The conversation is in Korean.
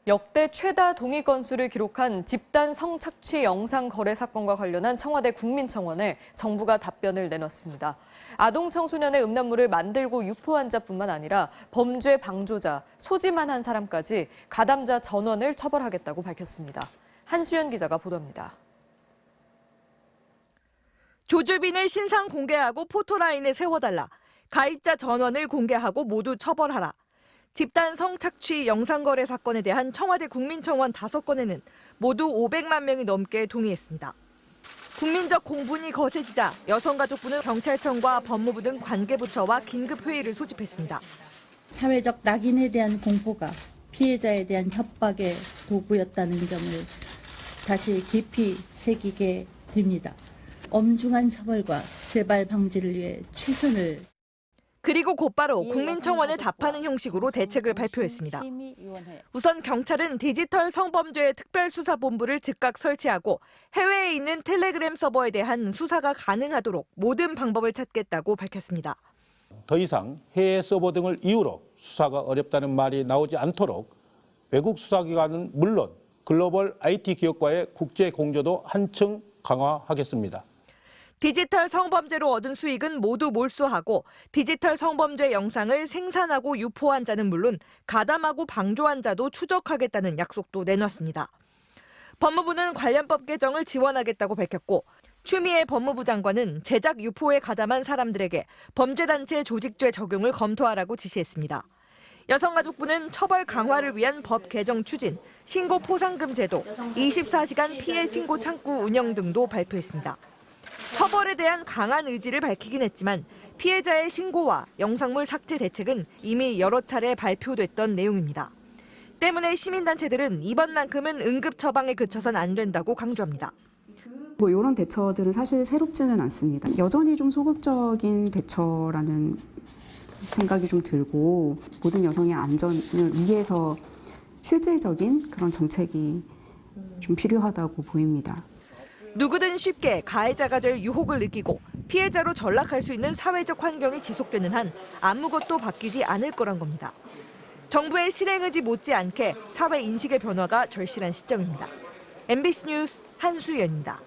역대 최다 동의 건수를 기록한 집단 성착취 영상 거래 사건과 관련한 청와대 국민청원에 정부가 답변을 내놨습니다. 아동 청소년의 음란물을 만들고 유포한 자뿐만 아니라 범죄 방조자, 소지만 한 사람까지 가담자 전원을 처벌하겠다고 밝혔습니다. 한수연 기자가 보도합니다. 조주빈을 신상 공개하고 포토라인에 세워달라. 가입자 전원을 공개하고 모두 처벌하라. 집단 성착취 영상거래 사건에 대한 청와대 국민청원 5건에는 모두 500만 명이 넘게 동의했습니다. 국민적 공분이 거세지자 여성가족부는 경찰청과 법무부 등 관계부처와 긴급회의를 소집했습니다. 사회적 낙인에 대한 공포가 피해자에 대한 협박의 도구였다는 점을 다시 깊이 새기게 됩니다. 엄중한 처벌과 재발 방지를 위해 최선을 그리고 곧바로 국민청원에 답하는 형식으로 대책을 발표했습니다. 우선 경찰은 디지털 성범죄 특별수사본부를 즉각 설치하고 해외에 있는 텔레그램 서버에 대한 수사가 가능하도록 모든 방법을 찾겠다고 밝혔습니다. 더 이상 해외 서버 등을 이유로 수사가 어렵다는 말이 나오지 않도록 외국 수사기관은 물론 글로벌 IT 기업과의 국제 공조도 한층 강화하겠습니다. 디지털 성범죄로 얻은 수익은 모두 몰수하고 디지털 성범죄 영상을 생산하고 유포한 자는 물론 가담하고 방조한 자도 추적하겠다는 약속도 내놨습니다. 법무부는 관련법 개정을 지원하겠다고 밝혔고 추미애 법무부 장관은 제작 유포에 가담한 사람들에게 범죄단체 조직죄 적용을 검토하라고 지시했습니다. 여성가족부는 처벌 강화를 위한 법 개정 추진, 신고 포상금 제도, 24시간 피해 신고 창구 운영 등도 발표했습니다. 처벌에 대한 강한 의지를 밝히긴 했지만 피해자의 신고와 영상물 삭제 대책은 이미 여러 차례 발표됐던 내용입니다. 때문에 시민단체들은 이번만큼은 응급 처방에 그쳐선 안 된다고 강조합니다. 이런 대처들은 사실 새롭지는 않습니다. 여전히 좀 소극적인 대처라는 생각이 좀 들고 모든 여성의 안전을 위해서 실질적인 그런 정책이 좀 필요하다고 보입니다. 누구든 쉽게 가해자가 될 유혹을 느끼고 피해자로 전락할 수 있는 사회적 환경이 지속되는 한 아무것도 바뀌지 않을 거란 겁니다. 정부의 실행 의지 못지않게 사회 인식의 변화가 절실한 시점입니다. MBC 뉴스 한수연입니다.